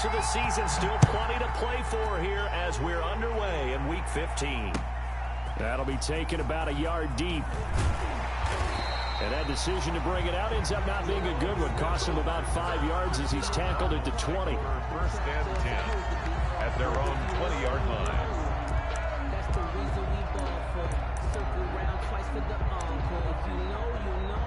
weeks of the season, still plenty to play for here as we're underway in Week 15. That'll be taken about a yard deep. And that decision to bring it out ends up not being a good one. Costs him about 5 yards as he's tackled at the 20. First and 10 at their own 20-yard line. That's the reason we ball for. Circle round twice for the encore. If you know, you know.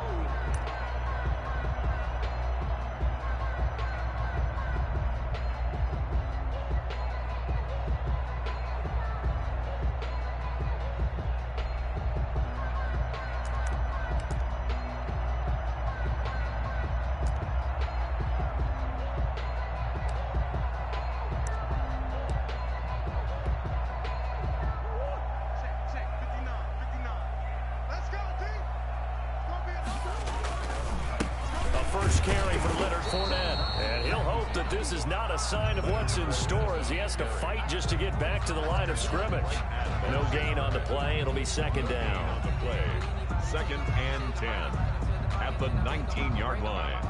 First carry for Leonard Fournette. And he'll hope that this is not a sign of what's in store as he has to fight just to get back to the line of scrimmage. No gain on the play. It'll be second down. On the play, second and 10 at the 19-yard line.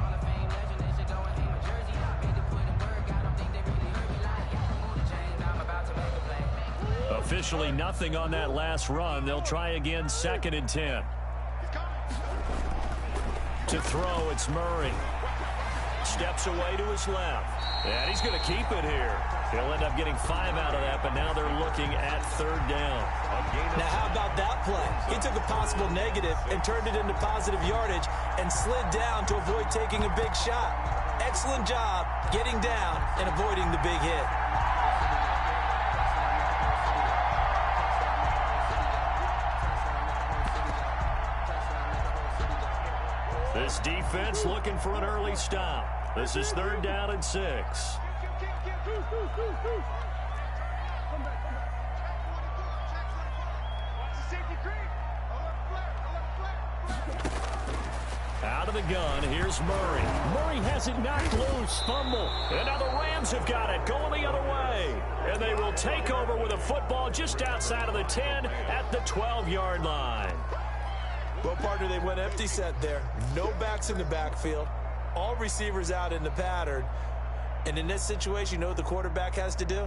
Officially nothing on that last run. They'll try again, second and 10. To throw, it's Murray. Steps away to his left. And he's going to keep it here. He'll end up getting 5 out of that, but now they're looking at third down. Now, how about that play? He took a possible negative and turned it into positive yardage and slid down to avoid taking a big shot. Excellent job getting down and avoiding the big hit. This defense looking for an early stop. This is third down and 6. Out of the gun, here's Murray. Murray has it knocked loose, fumble. And now the Rams have got it, going the other way. And they will take over with a football just outside of the 10 at the 12-yard line. Well, partner, they went empty set there. No backs in the backfield. All receivers out in the pattern. And in this situation, you know what the quarterback has to do?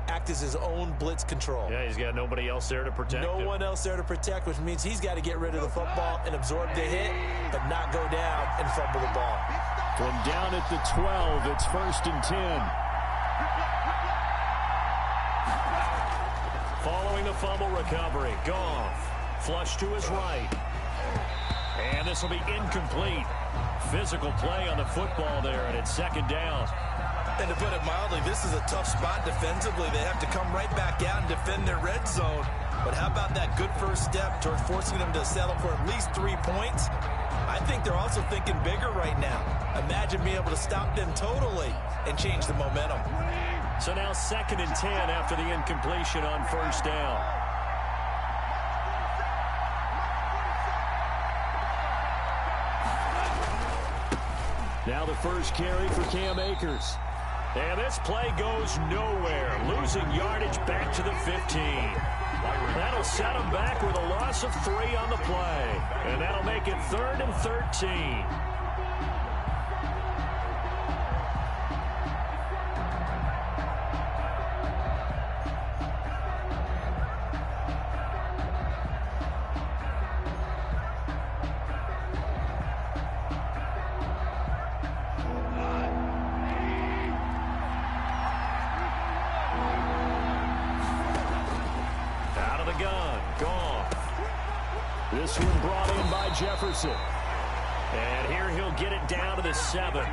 Act as his own blitz control. Yeah, he's got nobody else there to protect him. No one else there to protect, which means he's got to get rid of the football and absorb the hit, but not go down and fumble the ball. From down at the 12, it's first and 10. Following the fumble recovery, Goff. Flush to his right. And this will be incomplete. Physical play on the football there, and it's second down. And to put it mildly, this is a tough spot defensively. They have to come right back out and defend their red zone. But how about that good first step towards forcing them to settle for at least 3 points? I think they're also thinking bigger right now. Imagine being able to stop them totally and change the momentum. So now second and 10 after the incompletion on first down. Now the first carry for Cam Akers. And this play goes nowhere. Losing yardage back to the 15. That'll set him back with a loss of 3 on the play. And that'll make it third and 13. This one brought in by Jefferson. And here he'll get it down to the 7.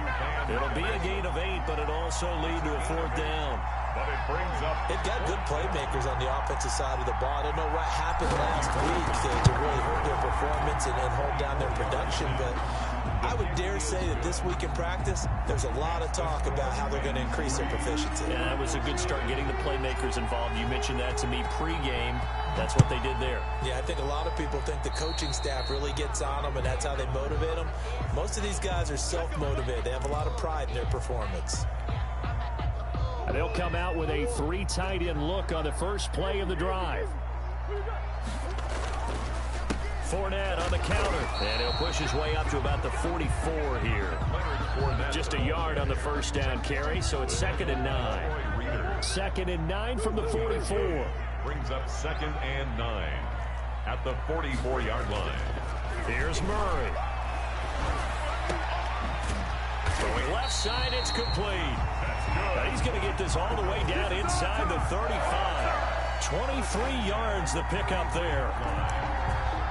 It'll be a gain of 8, but it'll also lead to a fourth down. But it brings up... They've got good playmakers on the offensive side of the ball. I don't know what happened last week to really hurt their performance and hold down their production, but I would dare say that this week in practice, there's a lot of talk about how they're going to increase their proficiency. Yeah, that was a good start getting the playmakers involved. You mentioned that to me pregame. That's what they did there. Yeah, I think a lot of people think the coaching staff really gets on them, and that's how they motivate them. Most of these guys are self-motivated. They have a lot of pride in their performance. They'll come out with a 3 tight end look on the first play of the drive. Fournette on the counter, and he'll push his way up to about the 44 here. Just a yard on the first down carry, so it's 2nd and 9. 2nd and 9 from the 44. Brings up 2nd and 9 at the 44-yard line. Here's Murray. Throwing left side, it's complete. But he's going to get this all the way down inside the 35. 23 yards the pickup there.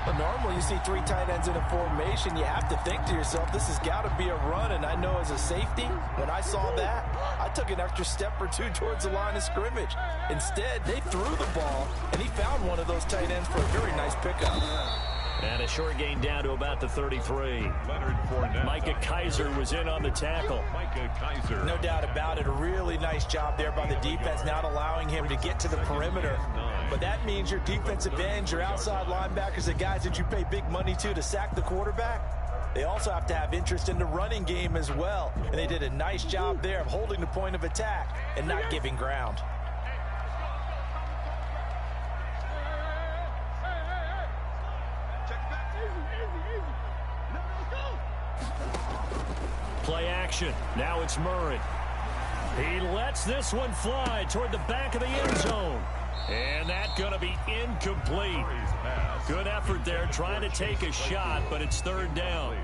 But normally you see 3 tight ends in a formation, you have to think to yourself, this has got to be a run. And I know as a safety, when I saw that, I took an extra step or 2 towards the line of scrimmage. Instead, they threw the ball, and he found one of those tight ends for a very nice pickup. And a short gain down to about the 33. Micah Kaiser was in on the tackle. No doubt about it. A really nice job there by the defense, not allowing him to get to the perimeter. But that means your defensive ends, your outside linebackers, the guys that you pay big money to sack the quarterback, they also have to have interest in the running game as well. And they did a nice job there of holding the point of attack and not giving ground. Play action. Now it's Murray. He lets this one fly toward the back of the end zone. And that's going to be incomplete. Good effort there trying to take a shot, but it's 3rd down.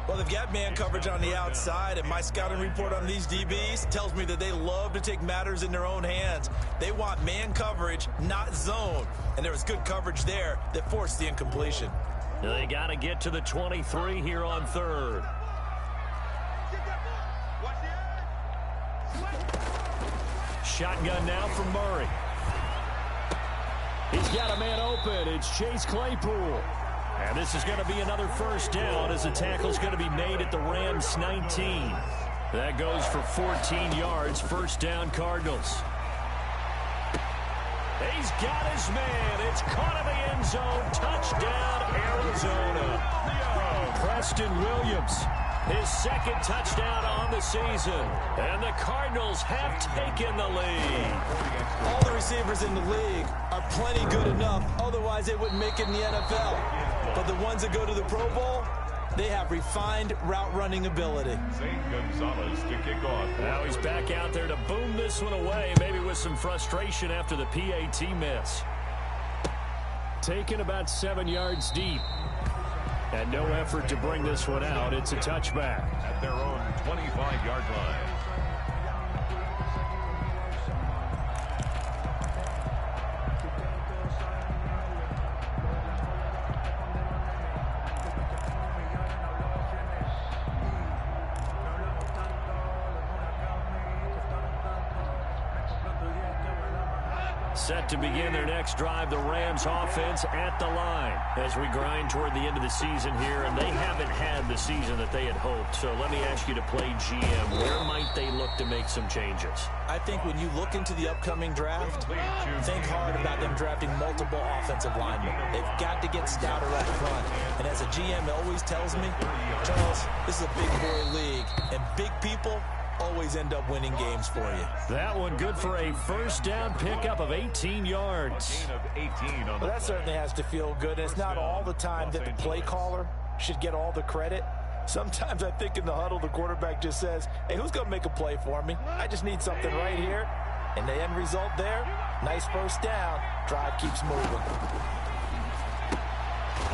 Well, they've got man coverage on the outside, and my scouting report on these DBs tells me that they love to take matters in their own hands. They want man coverage, not zone. And there was good coverage there that forced the incompletion. They got to get to the 23 here on 3rd. Shotgun now from Murray. He's got a man open. It's Chase Claypool. And this is going to be another first down as the tackle's going to be made at the Rams 19. That goes for 14 yards. First down, Cardinals. He's got his man. It's caught in the end zone. Touchdown, Arizona. Preston Williams. His 2nd touchdown on the season. And the Cardinals have taken the lead. All the receivers in the league are plenty good enough. Otherwise, they wouldn't make it in the NFL. But the ones that go to the Pro Bowl, they have refined route running ability. St. Gonzalez to kick off. Now he's back out there to boom this one away, maybe with some frustration after the PAT miss. Taken about 7 yards deep. And no effort to bring this one out. It's a touchback. At their own 25-yard line. Set to begin their next drive, the Rams offense at the line as we grind toward the end of the season here, and they haven't had the season that they had hoped. So let me ask you to play GM. Where might they look to make some changes? I think when you look into the upcoming draft, think hard about them drafting multiple offensive linemen. They've got to get stouter up front. And as a GM always tells me, Charles, this is a big boy league, and big people always end up winning games for you. That one good for a first down pickup of 18 yards. Well, that certainly has to feel good. And it's not all the time that the play caller should get all the credit. Sometimes I think in the huddle, the quarterback just says, hey, who's going to make a play for me? I just need something right here. And the end result there, nice first down. Drive keeps moving.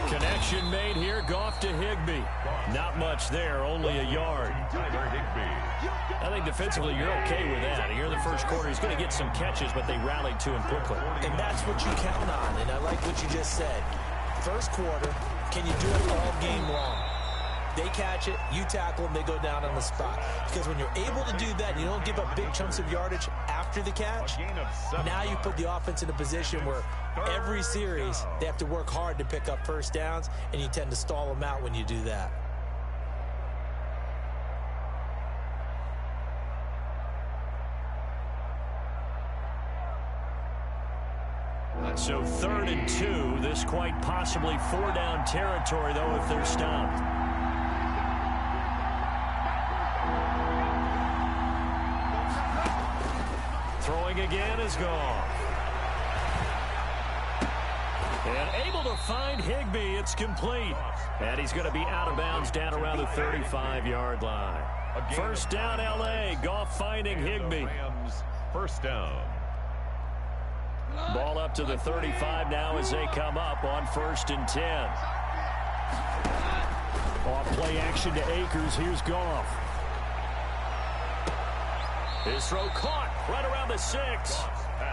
Connection made here. Goff to Higbee. Not much there, only a yard. I think defensively you're okay with that. Here in the first quarter, he's going to get some catches, but they rallied to him quickly. And that's what you count on, and I like what you just said. First quarter, can you do it all game long? They catch it, you tackle them, they go down on the spot. Because when you're able to do that, and you don't give up big chunks of yardage after the catch, now you put the offense in a position where every series they have to work hard to pick up first downs, and you tend to stall them out when you do that. So 3rd and 2, this quite possibly 4-down territory, though, if they're stopped. Throwing again is gone. And able to find Higbee. It's complete. And he's going to be out of bounds down around the 35-yard line. First down, L.A. Goff finding Higbee. Rams, first down. Ball up to the 35 now as they come up on 1st and 10. Off play action to Akers. Here's Goff. His throw caught right around the 6.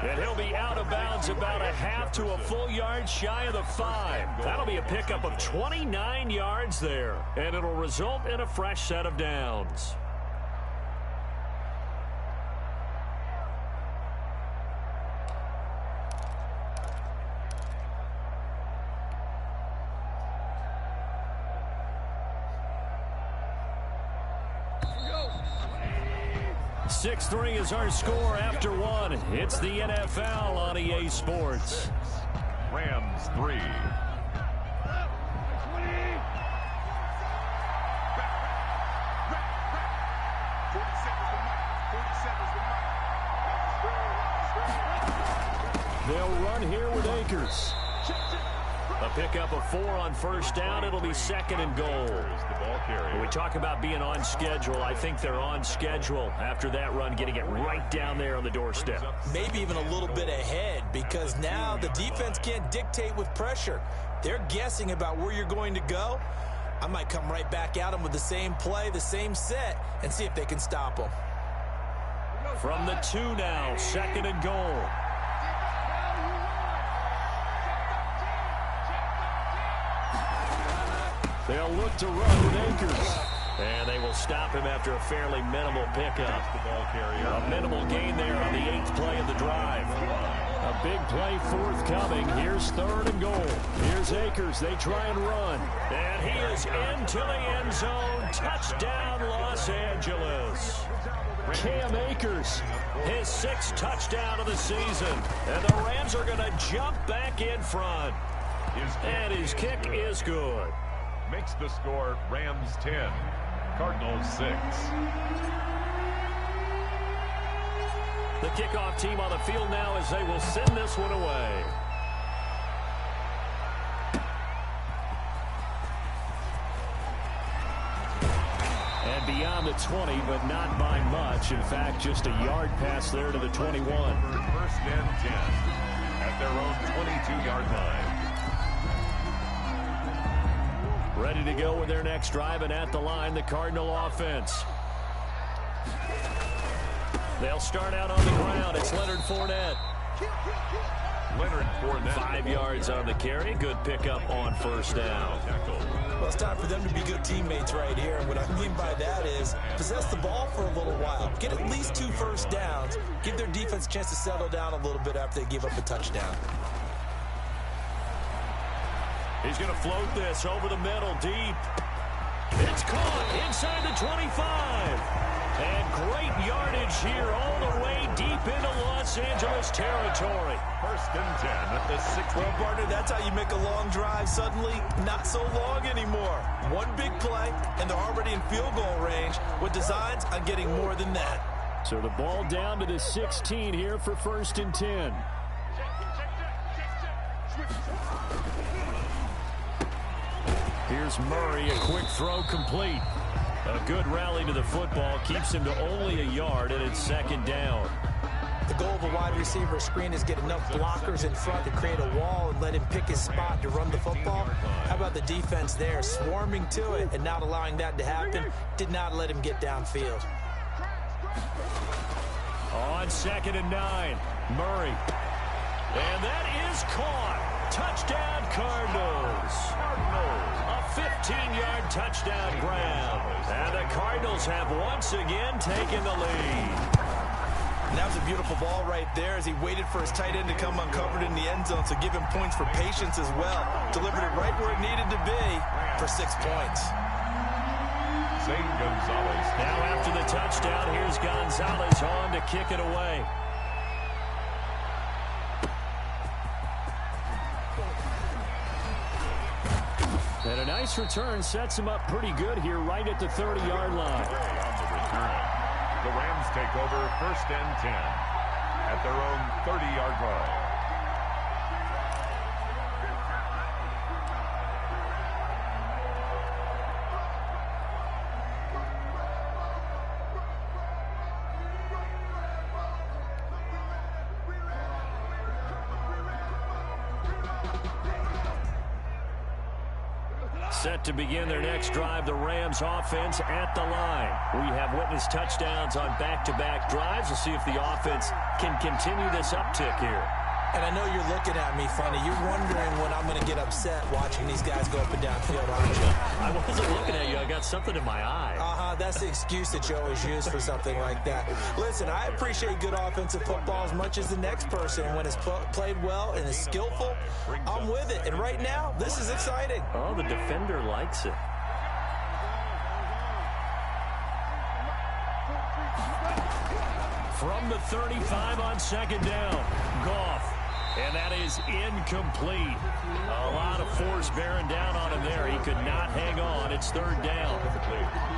And he'll be out of bounds about a half to a full yard shy of the 5. That'll be a pickup of 29 yards there. And it'll result in a fresh set of downs. Go. 6-3 is our score after 1. It's the NFL on EA Sports. Rams 3. They'll run here with Akers. A pickup of 4 on 1st down. It'll be 2nd and goal. When we talk about being on schedule, I think they're on schedule after that run, getting it right down there on the doorstep. Maybe even a little bit ahead, because now the defense can't dictate with pressure. They're guessing about where you're going to go. I might come right back at them with the same play, the same set, and see if they can stop them. From the 2 now, 2nd and goal. They'll look to run with Akers. And they will stop him after a fairly minimal pickup. A minimal gain there on the 8th play of the drive. A big play forthcoming. Here's 3rd and goal. Here's Akers. They try and run. And he is into the end zone. Touchdown, Los Angeles. Cam Akers, his 6th touchdown of the season. And the Rams are going to jump back in front. And his kick is good. Makes the score Rams 10, Cardinals 6. The kickoff team on the field now as they will send this one away. And beyond the 20, but not by much. In fact, just a yard pass there to the 21. 1st and 10 at their own 22-yard line. Ready to go with their next drive, and at the line, the Cardinal offense. They'll start out on the ground. It's Leonard Fournette. 5 yards on the carry. Good pickup on 1st down. Well, it's time for them to be good teammates right here. And what I mean by that is possess the ball for a little while. Get at least 2 first downs. Give their defense a chance to settle down a little bit after they give up a touchdown. He's going to float this over the middle, deep. It's caught inside the 25. And great yardage here all the way deep into Los Angeles territory. 1st and 10 at the 6. Well, partner, that's how you make a long drive suddenly not so long anymore. One big play, and they're already in field goal range with designs on getting more than that. So the ball down to the 16 here for 1st and 10. Here's Murray, a quick throw complete. A good rally to the football keeps him to only a yard, and it's 2nd down. The goal of a wide receiver screen is get enough blockers in front to create a wall and let him pick his spot to run the football. How about the defense there, swarming to it and not allowing that to happen? Did not let him get downfield. On 2nd and 9, Murray. And that is caught. Touchdown, Cardinals. A 15-yard touchdown grab. And the Cardinals have once again taken the lead. And that was a beautiful ball right there as he waited for his tight end to come uncovered in the end zone. So give him points for patience as well. Delivered it right where it needed to be for 6 points. Zane Gonzalez. Now after the touchdown, here's Gonzalez on to kick it away. And a nice return sets him up pretty good here right at the 30-yard line. On the return, the Rams take over 1st and 10 at their own 30-yard line. set to begin their next drive. The Rams offense at the line. We have witnessed touchdowns on back-to-back drives. We'll see if the offense can continue this uptick here. And I know you're looking at me funny. You're wondering when I'm going to get upset watching these guys go up and down field, aren't you? I wasn't looking at you. I got something in my eye. That's the excuse that you always use for something like that. Listen, I appreciate good offensive football as much as the next person. When it's played well and is skillful, I'm with it. And right now, this is exciting. Oh, the defender likes it. From the 35 on second down, Goff. And that is incomplete. A lot of force bearing down on him there. He could not hang on. It's third down.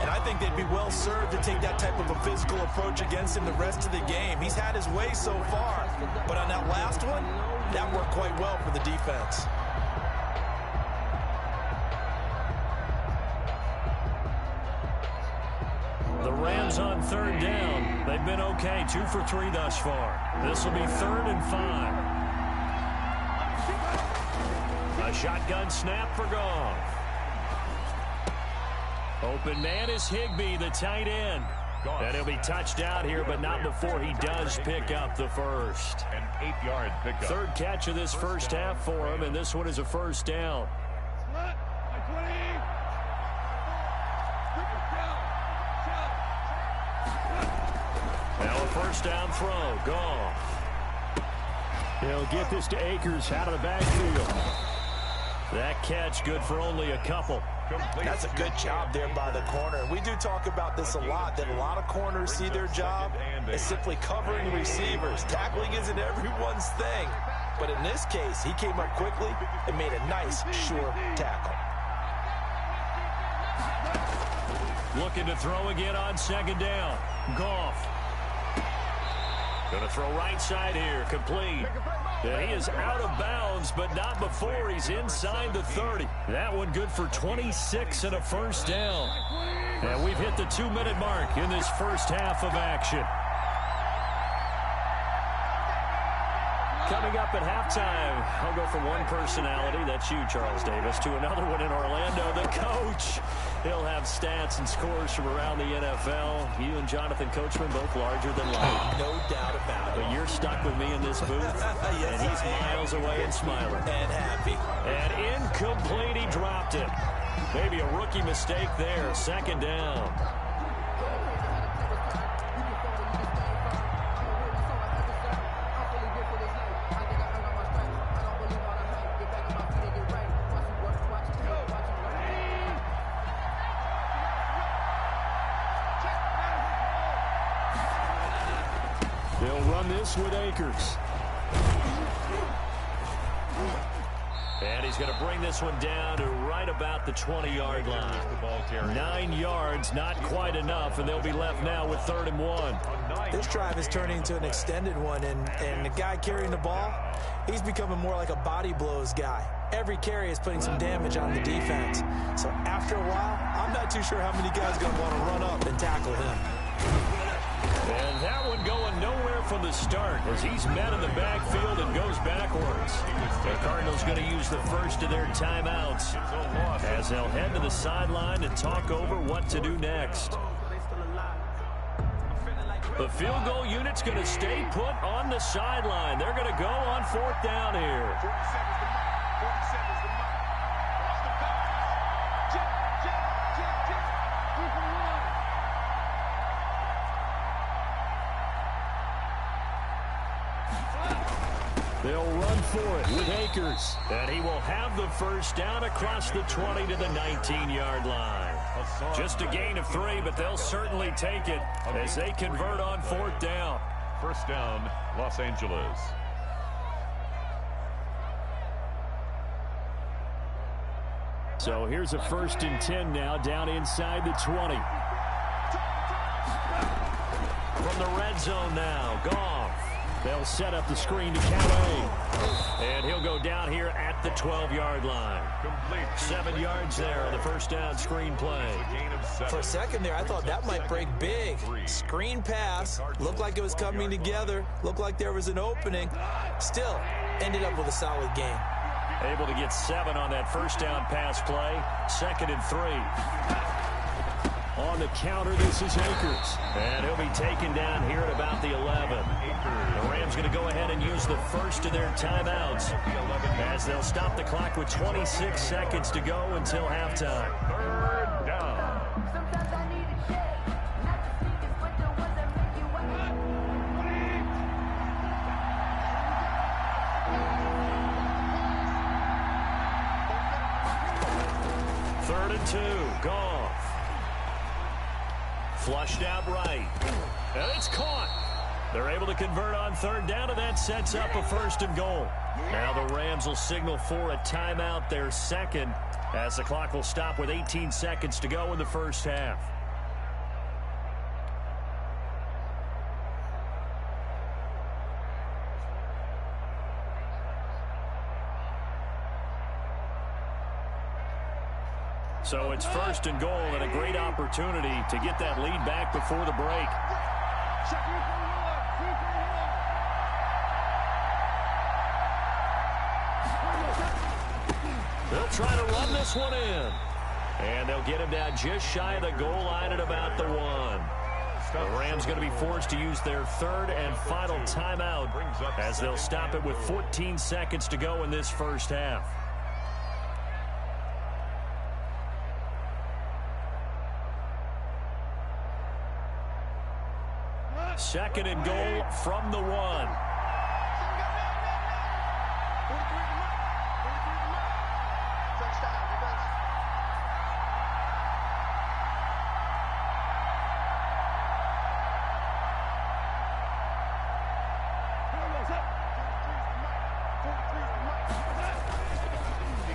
And I think they'd be well served to take that type of a physical approach against him the rest of the game. He's had his way so far. But on that last one, that worked quite well for the defense. The Rams on third down. They've been okay. 2 for 3 thus far. This will be 3rd and 5. A shotgun snap for Goff. Open man is Higbee, the tight end. And he'll be touched out here, but not before he does pick up the first. An 8-yard pickup. Third catch of this first half for him, and this one is a first down. Now a first down throw. Goff. He'll get this to Akers out of the backfield. That catch good for only a couple. That's a good job there by the corner. We do talk about this a lot, that a lot of corners see their job as simply covering receivers. Tackling isn't everyone's thing. But in this case, he came up quickly and made a nice, sure tackle. Looking to throw again on second down. Goff. Going to throw right side here. Complete. And he is out of bounds, but not before he's inside the 30. That one good for 26 and a first down. And we've hit the 2-minute mark in this first half of action. Coming up at halftime, I'll go from one personality, that's you, Charles Davis, to another one in Orlando, the coach. He'll have stats and scores from around the NFL. You and Jonathan Coachman both larger than life. No doubt about it. But you're stuck with me in this booth, Yes, and he's miles away and smiling. And happy. And incomplete, he dropped it. Maybe a rookie mistake there, second down. They'll run this with Akers. And he's going to bring this one down to right about the 20-yard line. 9 yards, not quite enough, and they'll be left now with 3rd and 1. This drive is turning into an extended one, and the guy carrying the ball, he's becoming more like a body blows guy. Every carry is putting some damage on the defense. So after a while, I'm not too sure how many guys are going to want to run up and tackle him. And that one going nowhere from the start as he's met in the backfield and goes backwards. The Cardinals going to use the first of their timeouts as they'll head to the sideline to talk over what to do next. The field goal unit's going to stay put on the sideline. They're going to go on 4th down here. They'll run for it with Akers. And he will have the first down across the 20 to the 19-yard line. Just a gain of 3, but they'll certainly take it as they convert on 4th down. First down, Los Angeles. So here's a 1st and 10 now down inside the 20. From the red zone now, Goff. They'll set up the screen to Calais. And he'll go down here at the 12-yard line. 7 yards there on the first down screen play. For a second there, I thought that might break big. Screen pass. Looked like it was coming together. Looked like there was an opening. Still, ended up with a solid game. Able to get 7 on that first down pass play. 2nd and 3. On the counter, this is Akers. And he'll be taken down here at about the 11. The Rams going to go ahead and use the first of their timeouts as they'll stop the clock with 26 seconds to go until halftime. 3rd down. Third and 2. Goff. Flushed out right. And it's caught. They're able to convert on 3rd down, and that sets up a 1st and goal. Now the Rams will signal for a timeout, their 2nd, as the clock will stop with 18 seconds to go in the first half. So it's 1st and goal, and a great opportunity to get that lead back before the break. They'll try to run this one in. And they'll get him down just shy of the goal line at about the 1. The Rams going to be forced to use their 3rd and final timeout as they'll stop it with 14 seconds to go in this first half. 2nd and goal from the 1.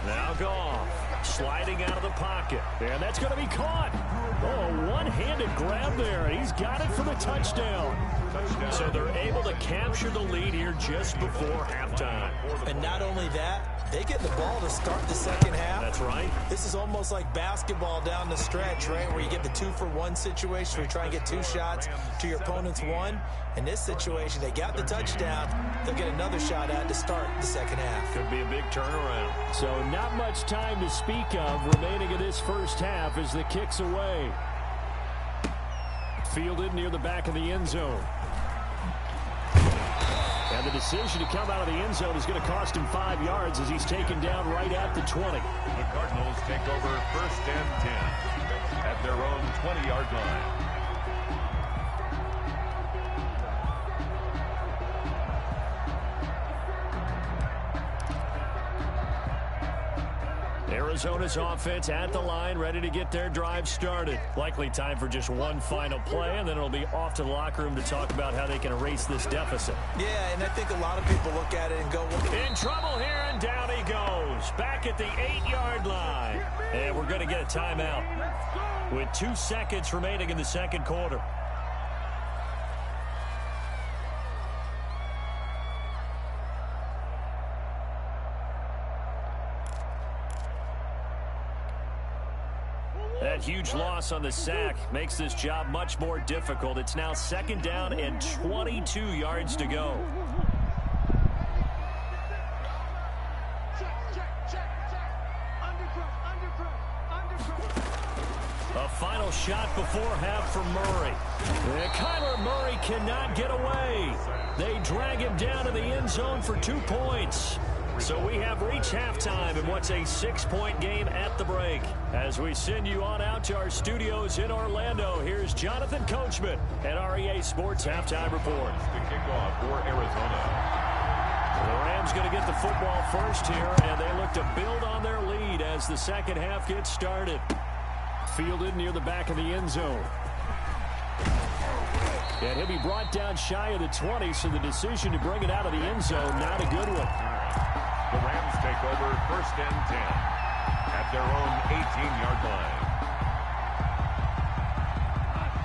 Now Goff sliding out of the pocket, and that's going to be caught. Oh, one-handed grab there. He's got it for the touchdown. So they're able to capture the lead here just before halftime. And not only that, they get the ball to start the second half. That's right. This is almost like basketball down the stretch, right, where you get the 2-for-1 situation where you try and get 2 shots to your opponent's 1. In this situation, they got the touchdown. They'll get another shot at to start the second half. Could be a big turnaround. So not much time to speak of remaining in this first half as the kick's away. Fielded near the back of the end zone. And the decision to come out of the end zone is going to cost him 5 yards as he's taken down right at the 20. The Cardinals take over 1st and 10 at their own 20-yard line. Arizona's offense at the line, ready to get their drive started. Likely time for just one final play, and then it'll be off to the locker room to talk about how they can erase this deficit. Yeah, and I think a lot of people look at it and go, well, in trouble here, and down he goes. Back at the 8-yard line. And we're going to get a timeout with 2 seconds remaining in the second quarter. That huge loss on the sack makes this job much more difficult. It's now 2nd down and 22 yards to go. A final shot before half for Murray. And Kyler Murray cannot get away. They drag him down to the end zone for 2 points. So we have reached halftime in what's a 6-point game at the break. As we send you on out to our studios in Orlando, here's Jonathan Coachman at REA Sports Halftime Report. The kickoff for Arizona. The Rams going to get the football first here, and they look to build on their lead as the second half gets started. Fielded near the back of the end zone. And he'll be brought down shy of the 20, so the decision to bring it out of the end zone, not a good one. The Rams take over 1st and 10 at their own 18-yard line.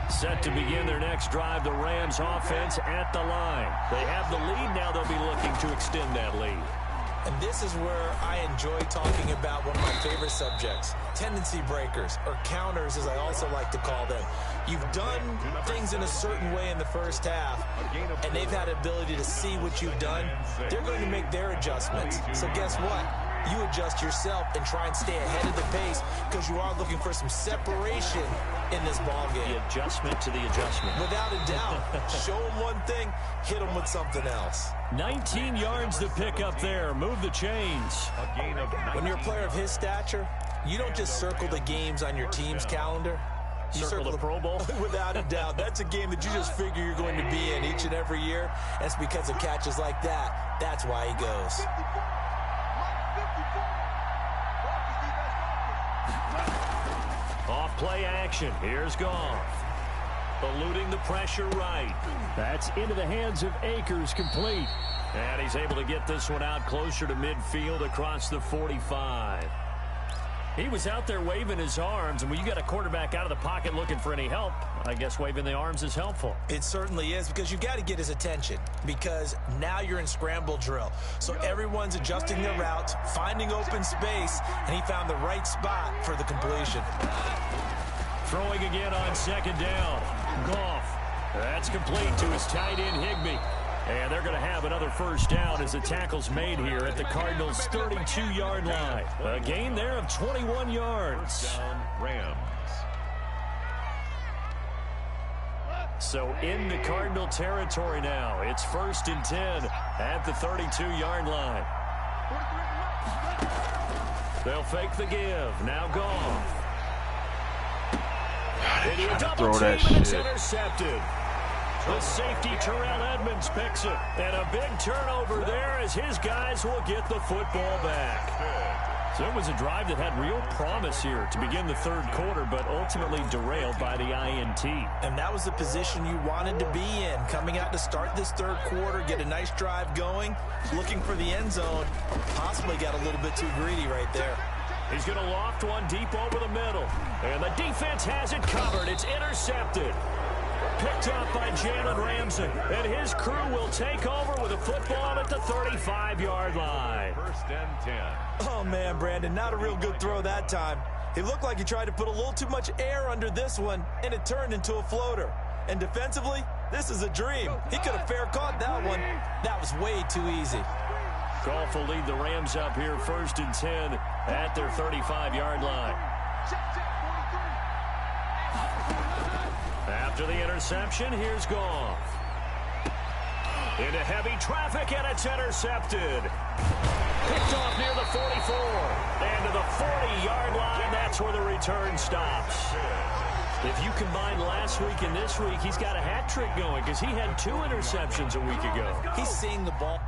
Set to begin their next drive, the Rams offense at the line. They have the lead, now they'll be looking to extend that lead. and this is where I enjoy talking about one of my favorite subjects, tendency breakers, or counters as I also like to call them. You've done things in a certain way in the first half, and they've had the ability to see what you've done. They're going to make their adjustments. So guess what? you adjust yourself and try and stay ahead of the pace because you are looking for some separation in this ball game. The adjustment to the adjustment. Without a doubt. Show them one thing, hit them with something else. 19 yards to pick up there. Move the chains. A gain of 19. When you're a player of his stature, you don't just circle the games on your team's calendar. You Circle the Pro Bowl? Without a doubt. That's a game that you just figure you're going to be in each and every year. That's because of catches like that. That's why he goes. Off play action. Here's Goff. Eluding the pressure right. That's into the hands of Akers, complete. And he's able to get this one out closer to midfield across the 45. He was out there waving his arms, and when you got a quarterback out of the pocket looking for any help, I guess waving the arms is helpful. It certainly is, because you got to get his attention, because now you're in scramble drill. So everyone's adjusting their routes, finding open space, and he found the right spot for the completion. Throwing again on second down. Goff. That's complete to his tight end, Higbee. And they're going to have another first down as the tackle's made here at the Cardinals' 32-yard line. A gain there of 21 yards. First down, Rams. So in the Cardinal territory now. It's 1st and 10 at the 32-yard line. They'll fake the give. Now Goff. Throw that shit. It's intercepted. The safety, Terrell Edmonds, picks it. And a big turnover there as his guys will get the football back. So it was a drive that had real promise here to begin the third quarter, but ultimately derailed by the INT. And that was the position you wanted to be in, coming out to start this third quarter, get a nice drive going, looking for the end zone. Possibly got a little bit too greedy right there. He's going to loft one deep over the middle. And the defense has it covered. It's intercepted. Picked up by Jalen Ramsey. And his crew will take over with a football at the 35-yard line. 1st and 10. Oh, man, Brandon, not a real good throw that time. It looked like he tried to put a little too much air under this one, and it turned into a floater. And defensively, this is a dream. He could have fair caught that one. That was way too easy. Goff will lead the Rams up here 1st and 10 at their 35-yard line. After the interception, here's Goff. Into heavy traffic, and it's intercepted. Picked off near the 44. And to the 40-yard line, that's where the return stops. If you combine last week and this week, he's got a hat trick going because he had 2 interceptions a week ago. He's seeing the ball.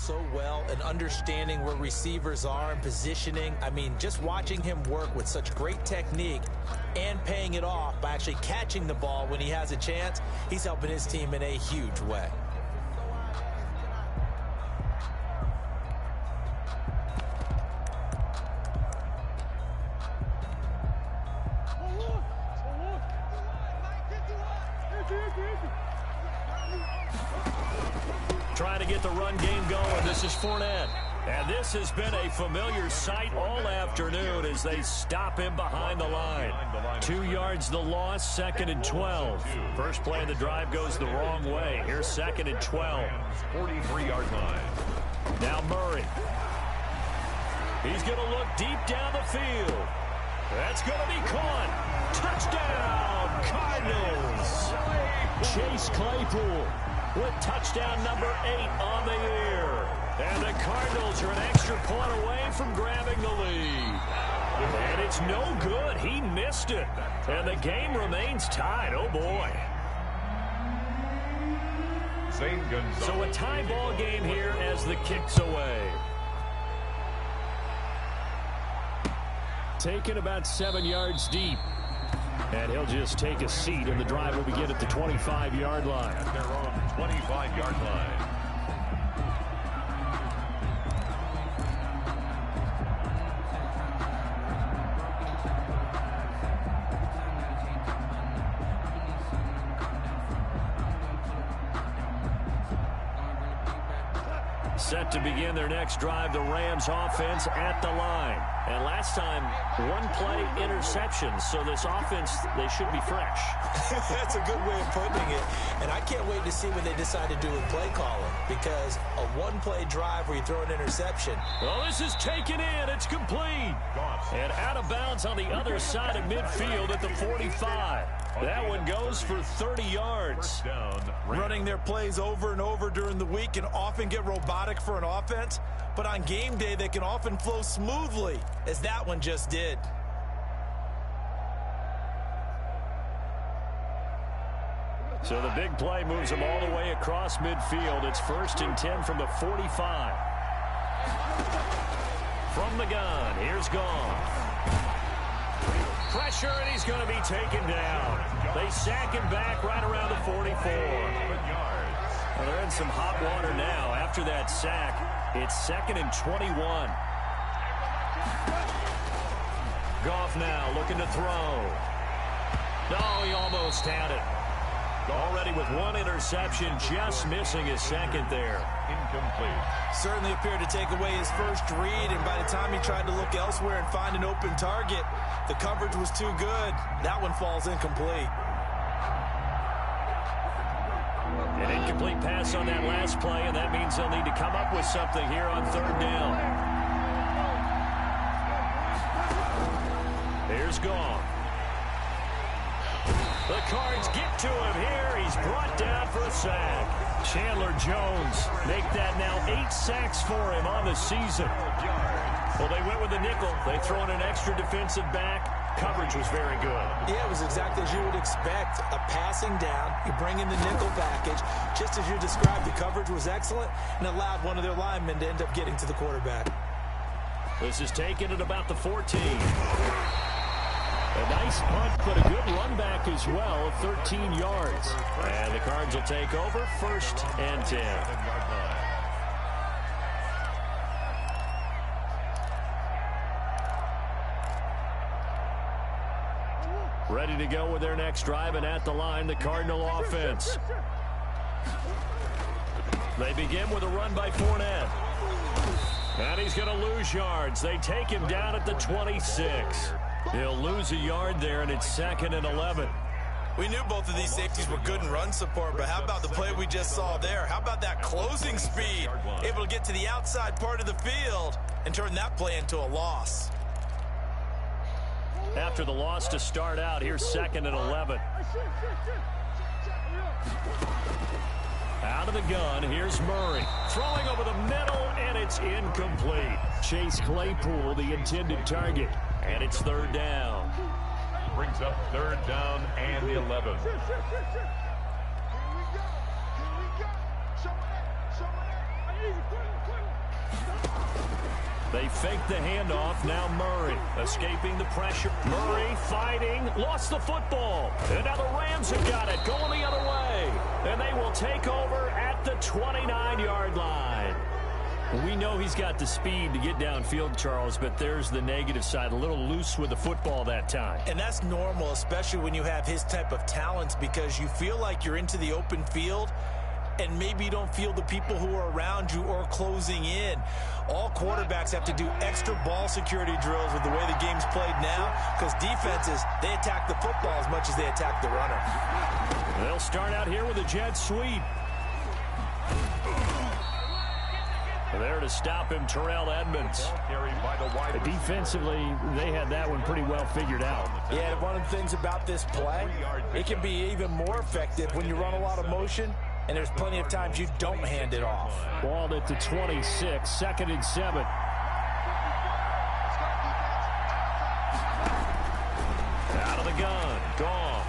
so well and understanding where receivers are and positioning. I mean, just watching him work with such great technique and paying it off by actually catching the ball when he has a chance, he's helping his team in a huge way. Trying to get the run game going. This is Fournette. And this has been a familiar sight all afternoon as they stop him behind the line. 2 yards the loss, 2nd and 12. First play of the drive goes the wrong way. Here's 2nd and 12. 43-yard line. Now Murray. He's going to look deep down the field. That's going to be caught. Touchdown, Cardinals. Chase Claypool with touchdown number 8 on the year. And the Cardinals are an extra point away from grabbing the lead. And it's no good. He missed it. And the game remains tied. Oh, boy. So a tie ball game here as the kick's away. Taken about 7 yards deep. And he'll just take a seat, and the drive will begin at the 25-yard line. At their own 25-yard line. Set to begin their next drive, the Rams offense at the line. And last time, one play interception, so this offense, they should be fresh. That's a good way of putting it. And I can't wait to see what they decide to do with play calling, because a one-play drive where you throw an interception. Well, this is taken in. It's complete. And out of bounds on the other side of midfield at the 45. That one goes for 30 yards. Running their plays over and over during the week can often get robotic for an offense, but on game day they can often flow smoothly, as that one just did. So the big play moves them all the way across midfield. It's 1st and 10 from the 45. From the gun, here's Goff. Pressure, and he's going to be taken down. They sack him back right around the 44. Well, they're in some hot water now. After that sack, it's 2nd and 21. Goff now looking to throw. No, he almost had it. Already with one interception, just missing his second there. Incomplete. Certainly appeared to take away his first read, and by the time he tried to look elsewhere and find an open target, the coverage was too good. That one falls incomplete. An incomplete pass on that last play, and that means they'll need to come up with something here on 3rd down. Here's Goff. The Cards get to him here. He's brought down for a sack. Chandler Jones make that now 8 sacks for him on the season. Well, they went with the nickel. They throw in an extra defensive back. Coverage was very good. Yeah, it was exactly as you would expect. A passing down, you bring in the nickel package. Just as you described, the coverage was excellent and allowed one of their linemen to end up getting to the quarterback. This is taken at about the 14. A nice punt, but a good run back as well, 13 yards. And the Cards will take over, 1st and 10. Ready to go with their next drive, and at the line, the Cardinal offense. They begin with a run by Fournette. And he's going to lose yards. They take him down at the 26. He'll lose a yard there, and it's 2nd and 11. We knew both of these safeties were good in run support, but how about the play we just saw there? How about that closing speed? Able to get to the outside part of the field and turn that play into a loss. After the loss to start out, here's 2nd and 11. Out of the gun, here's Murray. Throwing over the middle, and it's incomplete. Chase Claypool, the intended target. And it's 3rd down. Brings up 3rd down and 11. They fake the handoff. Now Murray escaping the pressure. Murray fighting. Lost the football. And now the Rams have got it. Going the other way. And they will take over at the 29-yard line. We know he's got the speed to get downfield, Charles, but there's the negative side. A little loose with the football that time. And that's normal, especially when you have his type of talents, because you feel like you're into the open field and maybe you don't feel the people who are around you or closing in. All quarterbacks have to do extra ball security drills with the way the game's played now, because defenses, they attack the football as much as they attack the runner. They'll start out here with a jet sweep. There to stop him, Terrell Edmonds. Defensively, they had that one pretty well figured out. Yeah, one of the things about this play, it can be even more effective when you run a lot of motion, and there's plenty of times you don't hand it off. Ball at the 26, 2nd and 7. Out of the gun, Goff.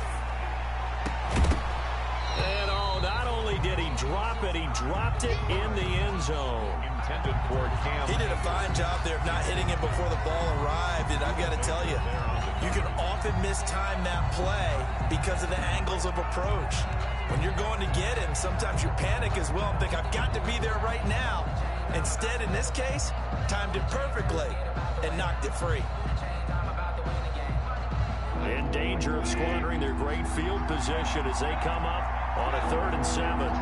And not only did he drop it, he dropped it in the end zone. He did a fine job there of not hitting it before the ball arrived, and I've got to tell you, you can often mistime that play because of the angles of approach. When you're going to get him, sometimes you panic as well and think, I've got to be there right now. Instead, in this case, timed it perfectly and knocked it free. In danger of squandering their great field position as they come up on a 3rd and 7.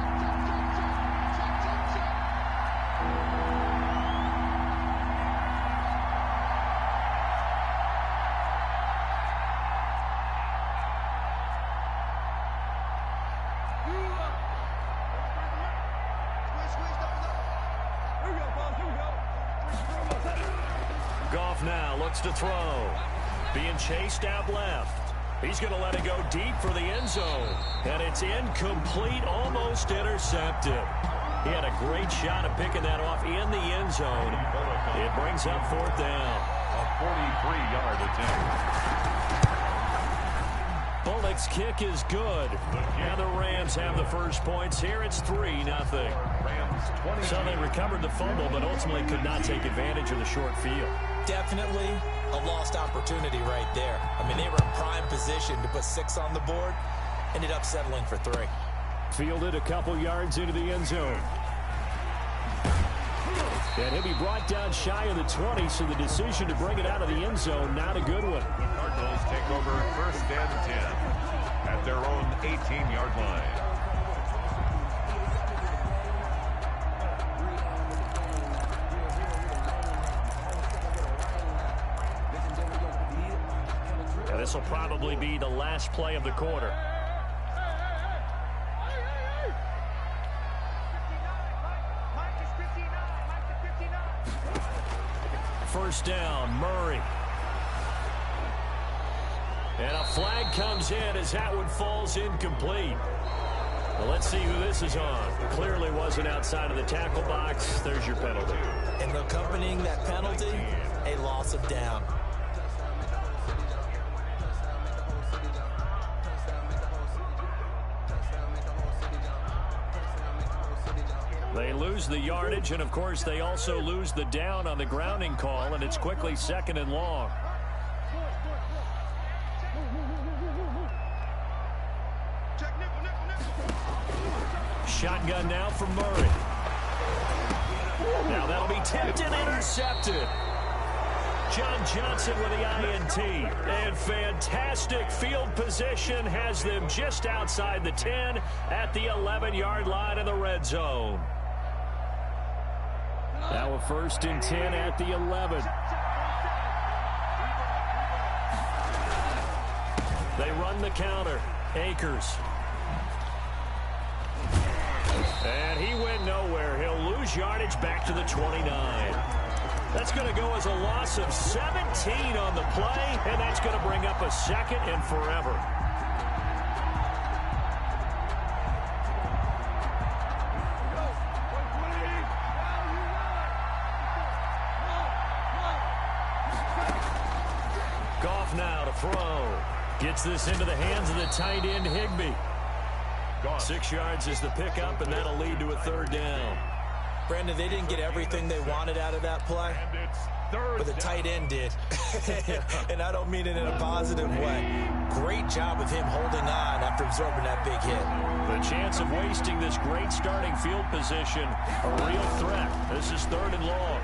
Goff now looks to throw. Being chased out left. He's going to let it go deep for the end zone. And it's incomplete, almost intercepted. He had a great shot at picking that off in the end zone. It brings up 4th down. A 43-yard attempt. Bullock's kick is good. And the Rams have the first points here. It's 3-0. So they recovered the fumble, but ultimately could not take advantage of the short field. Definitely a lost opportunity right there. I mean, they were in prime position to put 6 on the board. Ended up settling for 3. Fielded a couple yards into the end zone. And he'll be brought down shy of the 20, so the decision to bring it out of the end zone, not a good one. The Cardinals take over 1st and 10 at their own 18-yard line. This will probably be the last play of the quarter. First down, Murray. And a flag comes in as that one falls incomplete. Well, let's see who this is on. Clearly wasn't outside of the tackle box. There's your penalty. And accompanying that penalty, a loss of down. They lose the yardage, and of course they also lose the down on the grounding call, and it's quickly 2nd and long. Shotgun now from Murray. Now that'll be tipped and intercepted. John Johnson with the INT. And fantastic field position has them just outside the 10 at the 11-yard line in the red zone. Now a 1st and 10 at the 11. They run the counter. Akers. And he went nowhere. He'll lose yardage back to the 29. That's going to go as a loss of 17 on the play, and that's going to bring up a 2nd and forever. Goff now to throw. Gets this into the hands of the tight end, Higbee. 6 yards is the pickup, and that'll lead to a 3rd down. Brandon, they didn't get everything they wanted out of that play, but the tight end did. And I don't mean it in a positive way. Great job of him holding on after absorbing that big hit. The chance of wasting this great starting field position, a real threat. This is 3rd and long.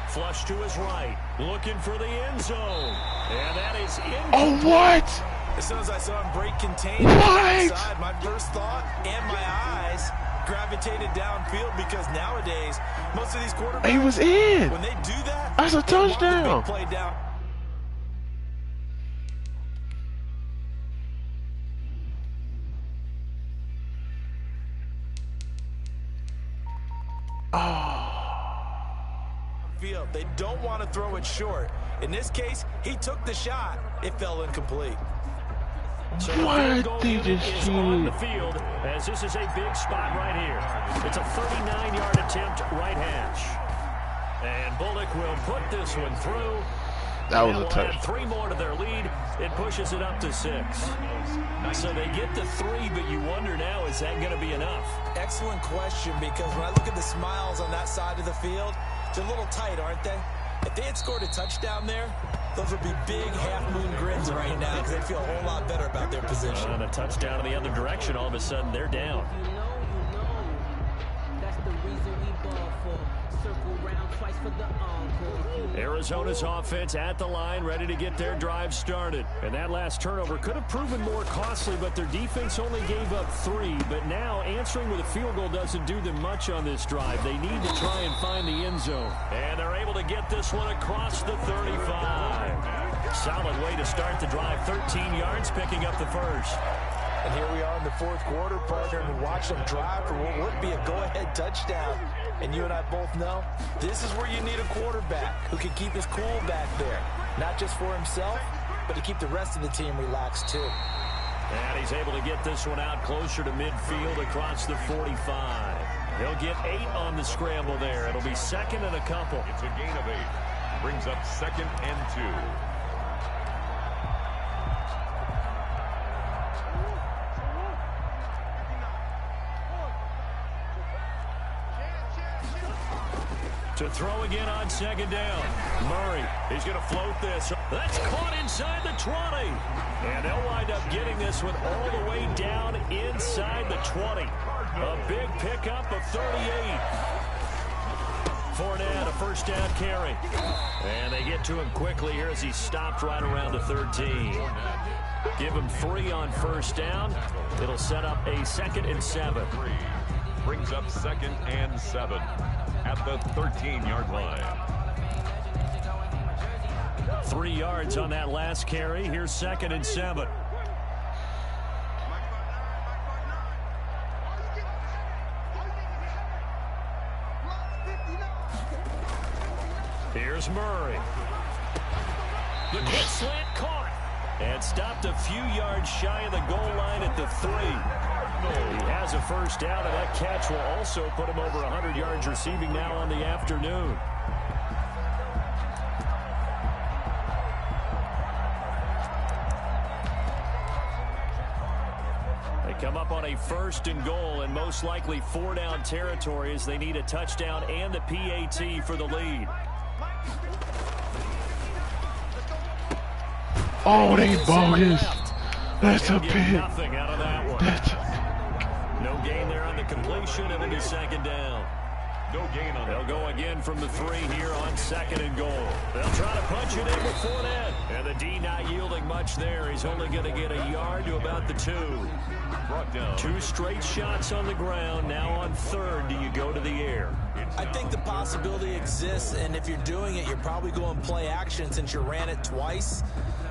Flush to his right, looking for the end zone. And that is incomplete. Oh, what? As soon as I saw him break containment outside, my first thought and my eyes gravitated downfield, because nowadays, most of these quarterbacks, He was in. when they do that, That's a they want the touchdown. big play down. Field. They don't want to throw it short. In this case, he took the shot. It fell incomplete. So the What? field goal They unit just is on the cheated. field, as this is a big spot right here. It's a 39-yard attempt right hash. And Bullock will put this one through. That was a They'll add touchdown. 3 more to their lead. It pushes it up to 6. So they get the 3, but you wonder now, is that going to be enough? Excellent question, because when I look at the smiles on that side of the field, they're a little tight, aren't they? If they had scored a touchdown there, those would be big half-moon grins right now, because they'd feel a whole lot better about their position. And a touchdown in the other direction, all of a sudden they're down. You know. That's the reason we ball for. Circle round twice for the encore. Arizona's offense at the line, ready to get their drive started. And that last turnover could have proven more costly, but their defense only gave up 3. But now answering with a field goal doesn't do them much on this drive. They need to try and find the end zone. And they're able to get this one across the 35. Solid way to start the drive. 13 yards, picking up the first. And here we are in the 4th quarter, partner, and watch them drive for what would be a go-ahead touchdown. And you and I both know this is where you need a quarterback who can keep his cool back there. Not just for himself, but to keep the rest of the team relaxed too. And he's able to get this one out closer to midfield across the 45. He'll get 8 on the scramble there. It'll be 2nd and a couple. It's a gain of 8. Brings up 2nd and 2. To throw again on 2nd down. Murray, he's going to float this. That's caught inside the 20. And they'll wind up getting this one all the way down inside the 20. A big pickup of 38. Fournette, a first down carry. And they get to him quickly here as he stopped right around the 13. Give him 3 on first down. It'll set up a 2nd and 7. Brings up 2nd and 7 at the 13-yard line. 3 yards on that last carry. Here's 2nd and 7. Here's Murray. The quick slant caught. And stopped a few yards shy of the goal line at the 3. He has a first down, and that catch will also put him over 100 yards receiving now on the afternoon. They come up on a 1st and goal, and most likely 4-down territory as they need a touchdown and the PAT for the lead. Oh, they bogus. That's a Get pick. nothing out of that one. That's a No gain there on the completion, and it'll be 2nd down. No gain on They'll go again from the 3 here on 2nd and goal. They'll try to punch it in with Fournette. And the D not yielding much there. He's only going to get a yard to about the 2. brought down. 2 straight shots on the ground. Now on 3rd, do you go to the air? I think the possibility exists, and if you're doing it, you're probably going play action since you ran it twice.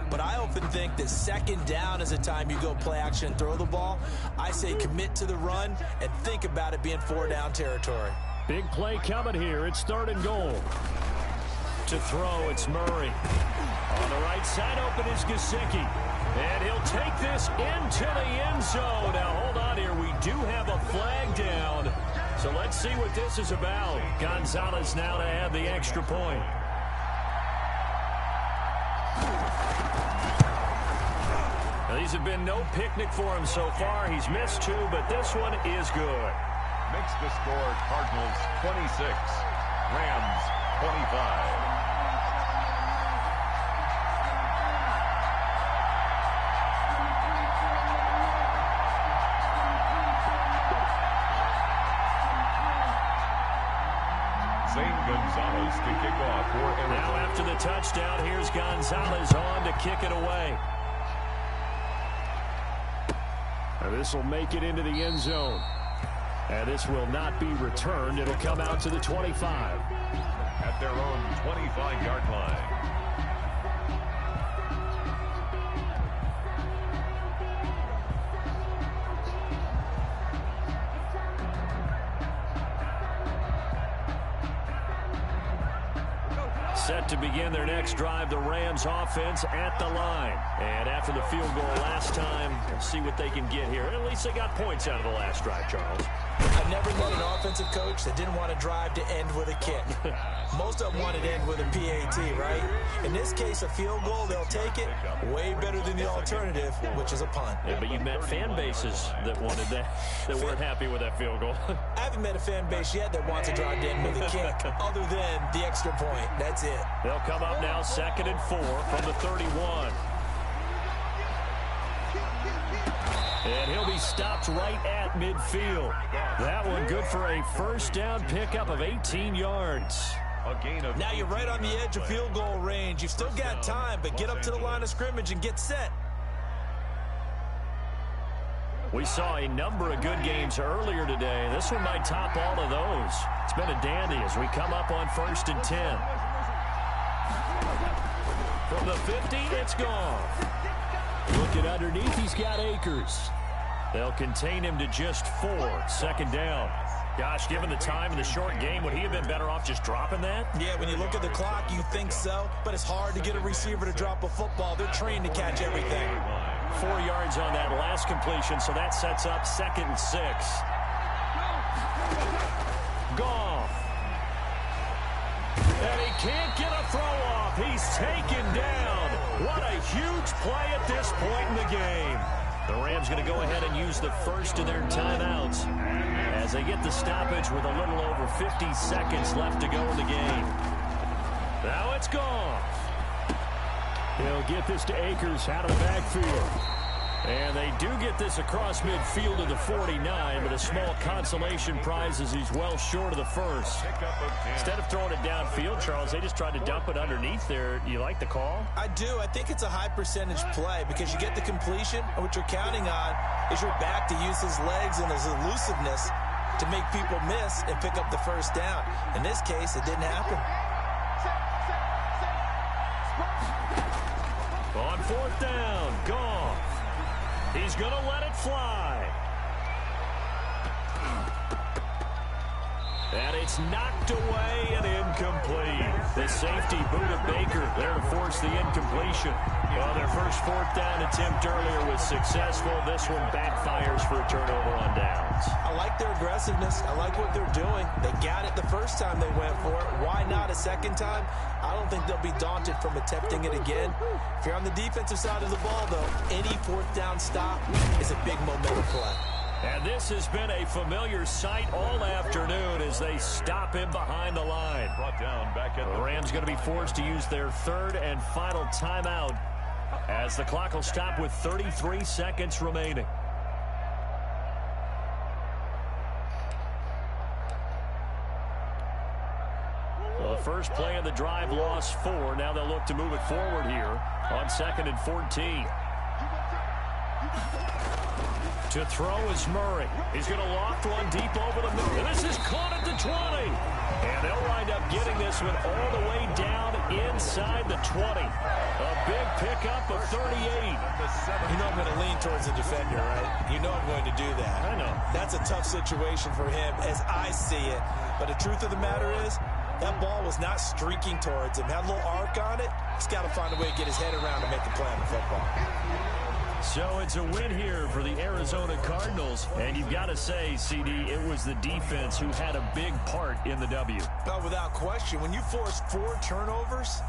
But I often think that 2nd down is a time you go play action and throw the ball. I say commit to the run and think about it being 4-down territory. Big play coming here. It's 3rd and goal. To throw, it's Murray. On the right side, open is Gesicki. And he'll take this into the end zone. Now, hold on here. We do have a flag down. So let's see what this is about. Gonzalez now to add the extra point. Now, these have been no picnic for him so far. He's missed 2, but this one is good. makes the score Cardinals 26, Rams 25. Gonzalez to kick off for Arizona. Now after the touchdown, here's Gonzalez on to kick it away. This will make it into the end zone. And this will not be returned. It'll come out to the 25. At their own 25-yard line. Set to begin their next drive, the Rams offense at the line. And after the field goal last time, we'll see what they can get here. At least they got points out of the last drive, Charles. I've never met an offensive coach that didn't want to drive to end with a kick. Most of them wanted to end with a PAT, right? In this case, a field goal, they'll take it. Way better than the alternative, which is a punt. Yeah, but you've met fan bases that wanted that weren't happy with that field goal. I haven't met a fan base yet that wants to drive to end with a kick, other than the extra point. That's it. They'll come up now 2nd and 4 from the 31. And he'll be stopped right at midfield. That one good for a first down pickup of 18 yards. Now you're right on the edge of field goal range. You've still got time, but get up to the line of scrimmage and get set. We saw a number of good games earlier today. This one might top all of those. It's been a dandy as we come up on 1st and 10. From the 50, it's gone. Looking underneath, he's got Akers. They'll contain him to just 4. 2nd down. Gosh, given the time in the short game, would he have been better off just dropping that? Yeah, when you look at the clock, you think so, but it's hard to get a receiver to drop a football. They're trained to catch everything. 4 yards on that last completion, so that sets up 2nd and 6. Goff. And he can't get a throw off. He's taken down. What a huge play at this point in the game. The Rams going to go ahead and use the first of their timeouts as they get the stoppage with a little over 50 seconds left to go in the game. Now it's gone. He'll get this to Akers out of the backfield. And they do get this across midfield to the 49, but a small consolation prize as he's well short of the first. Instead of throwing it downfield, Charles, they just tried to dump it underneath there. You like the call? I do. I think it's a high percentage play because you get the completion, and what you're counting on is your back to use his legs and his elusiveness to make people miss and pick up the first down. In this case, it didn't happen. On 4th down, gone. He's going to let it fly. And it's knocked away and incomplete. The safety, Buda Baker, there to force the incompletion. Well, their first 4th down attempt earlier was successful. This one backfires for a turnover on downs. I like their aggressiveness. I like what they're doing. They got it the first time they went for it. Why not a second time? I don't think they'll be daunted from attempting it again. If you're on the defensive side of the ball, though, any 4th down stop is a big momentum play. And this has been a familiar sight all afternoon as they stop him behind the line. Brought down back at the Rams going to be forced to use their 3rd and final timeout as the clock will stop with 33 seconds remaining. Well, the first play of the drive lost 4. Now they'll look to move it forward here on 2nd and 14. To throw is Murray. He's going to loft one deep over the middle. And this is caught at the 20. And they'll wind up getting this one all the way down inside the 20. A big pickup of 38. You know I'm going to lean towards the defender, right? You know I'm going to do that. I know. That's a tough situation for him as I see it. But the truth of the matter is, that ball was not streaking towards him. Had a little arc on it. He's got to find a way to get his head around and make a play on the football. So it's a win here for the Arizona Cardinals. And you've got to say, CD, it was the defense who had a big part in the W. No, without question. When you force 4 turnovers,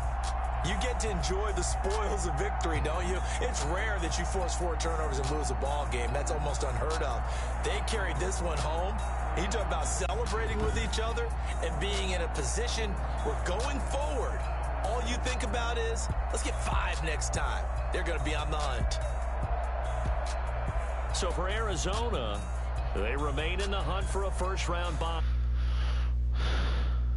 you get to enjoy the spoils of victory, don't you? It's rare that you force 4 turnovers and lose a ball game. That's almost unheard of. They carried this one home, You talk about celebrating with each other and being in a position where going forward, all you think about is, let's get 5 next time. They're going to be on the hunt. So for Arizona, they remain in the hunt for a first-round bye.